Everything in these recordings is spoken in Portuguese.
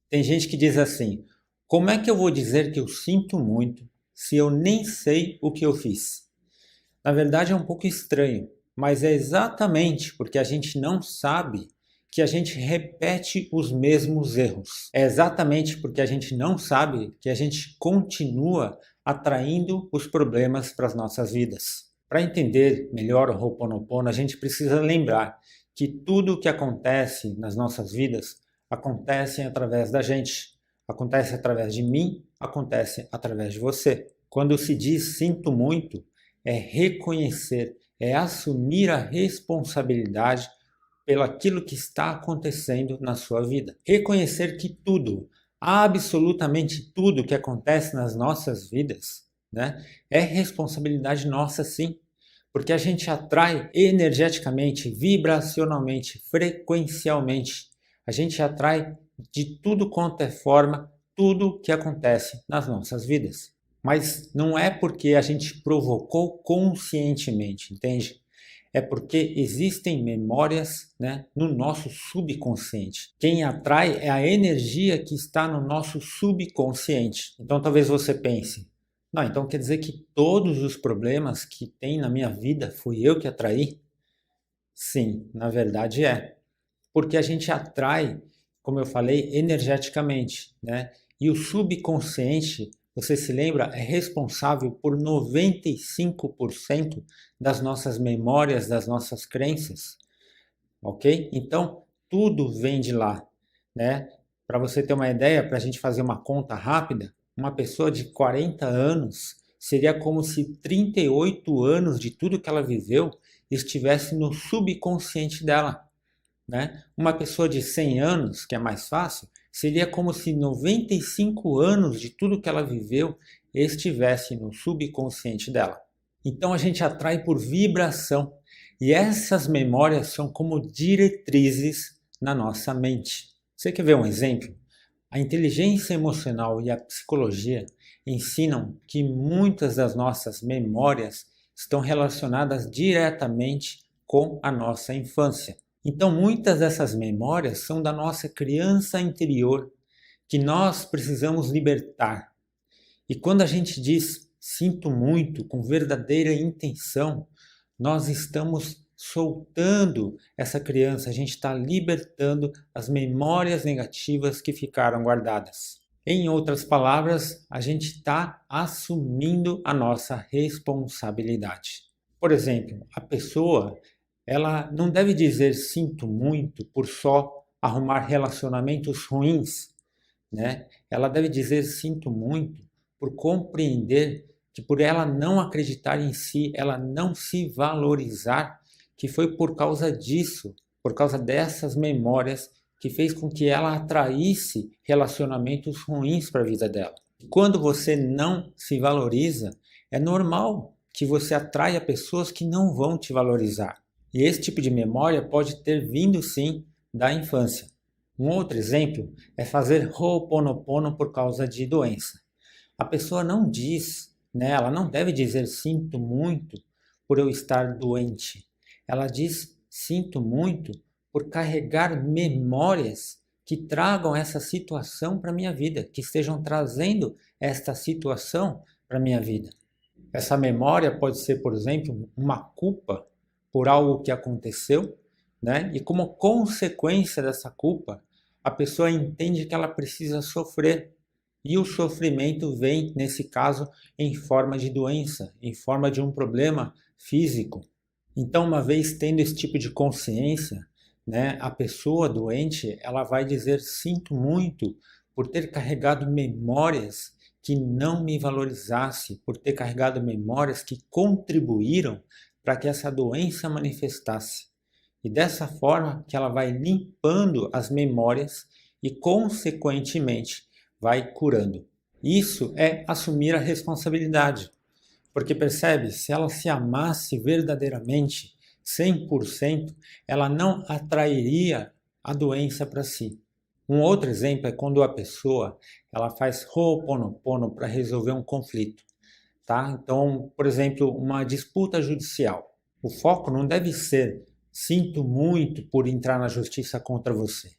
Tem gente que diz assim: como é que eu vou dizer que eu sinto muito se eu nem sei o que eu fiz? Na verdade é um pouco estranho, mas é exatamente porque a gente não sabe que a gente repete os mesmos erros. É exatamente porque a gente não sabe que a gente continua atraindo os problemas para as nossas vidas. Para entender melhor o Ho'oponopono, a gente precisa lembrar que tudo o que acontece nas nossas vidas acontece através da gente. Acontece através de mim, acontece através de você. Quando se diz sinto muito, é reconhecer, é assumir a responsabilidade pelo aquilo que está acontecendo na sua vida. Reconhecer que tudo, absolutamente tudo que acontece nas nossas vidas, né, é responsabilidade nossa, sim. Porque a gente atrai energeticamente, vibracionalmente, frequencialmente. A gente atrai de tudo quanto é forma, tudo que acontece nas nossas vidas. Mas não é porque a gente provocou conscientemente, entende? É porque existem memórias, né, no nosso subconsciente. Quem atrai é a energia que está no nosso subconsciente. Então talvez você pense, não, então quer dizer que todos os problemas que tem na minha vida fui eu que atraí? Sim, na verdade é. Porque a gente atrai, como eu falei, energeticamente, né? E o subconsciente, você se lembra, é responsável por 95% das nossas memórias, das nossas crenças, ok? Então, tudo vem de lá, né? Para você ter uma ideia, para a gente fazer uma conta rápida, uma pessoa de 40 anos seria como se 38 anos de tudo que ela viveu estivesse no subconsciente dela, né? Uma pessoa de 100 anos, que é mais fácil, seria como se 95 anos de tudo que ela viveu estivesse no subconsciente dela. Então a gente atrai por vibração e essas memórias são como diretrizes na nossa mente. Você quer ver um exemplo? A inteligência emocional e a psicologia ensinam que muitas das nossas memórias estão relacionadas diretamente com a nossa infância. Então, muitas dessas memórias são da nossa criança interior, que nós precisamos libertar. E quando a gente diz sinto muito com verdadeira intenção, nós estamos soltando essa criança, a gente está libertando as memórias negativas que ficaram guardadas. Em outras palavras, a gente está assumindo a nossa responsabilidade. Por exemplo, a pessoa ela não deve dizer sinto muito por só arrumar relacionamentos ruins, né? Ela deve dizer sinto muito por compreender que por ela não acreditar em si, ela não se valorizar, que foi por causa disso, por causa dessas memórias que fez com que ela atraísse relacionamentos ruins para a vida dela. Quando você não se valoriza, é normal que você atraia pessoas que não vão te valorizar. E esse tipo de memória pode ter vindo sim da infância. Um outro exemplo é fazer Ho'oponopono por causa de doença. A pessoa não diz, né, ela não deve dizer sinto muito por eu estar doente. Ela diz sinto muito por carregar memórias que tragam essa situação para a minha vida, que estejam trazendo esta situação para a minha vida. Essa memória pode ser, por exemplo, uma culpa por algo que aconteceu, né? E como consequência dessa culpa, a pessoa entende que ela precisa sofrer. E o sofrimento vem, nesse caso, em forma de doença, em forma de um problema físico. Então, uma vez tendo esse tipo de consciência, né, a pessoa doente, ela vai dizer sinto muito por ter carregado memórias que não me valorizasse, por ter carregado memórias que contribuíram para que essa doença manifestasse. E dessa forma que ela vai limpando as memórias e, consequentemente, vai curando. Isso é assumir a responsabilidade. Porque percebe, se ela se amasse verdadeiramente, 100%, ela não atrairia a doença para si. Um outro exemplo é quando a pessoa ela faz Ho'oponopono para resolver um conflito, tá? Então, por exemplo, uma disputa judicial. O foco não deve ser sinto muito por entrar na justiça contra você.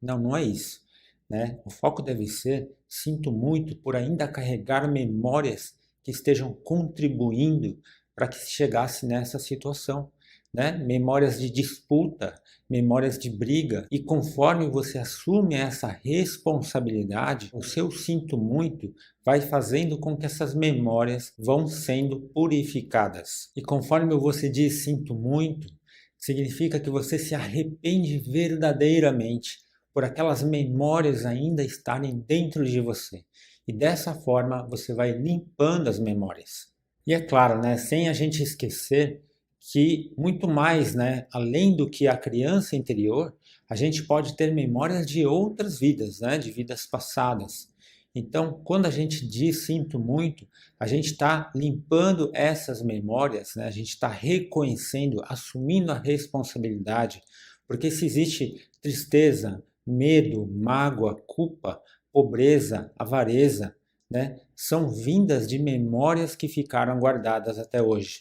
Não, não é isso. né? O foco deve ser: sinto muito por ainda carregar memórias que estejam contribuindo para que se chegasse nessa situação, né? Memórias de disputa, memórias de briga. E conforme você assume essa responsabilidade, o seu sinto muito vai fazendo com que essas memórias vão sendo purificadas. E conforme você diz sinto muito, significa que você se arrepende verdadeiramente por aquelas memórias ainda estarem dentro de você. E dessa forma você vai limpando as memórias. E é claro, né, sem a gente esquecer que muito mais, né, além do que a criança interior, a gente pode ter memórias de outras vidas, né, de vidas passadas. Então, quando a gente diz sinto muito, a gente está limpando essas memórias, né, a gente está reconhecendo, assumindo a responsabilidade, porque se existe tristeza, medo, mágoa, culpa, pobreza, avareza, né, são vindas de memórias que ficaram guardadas até hoje.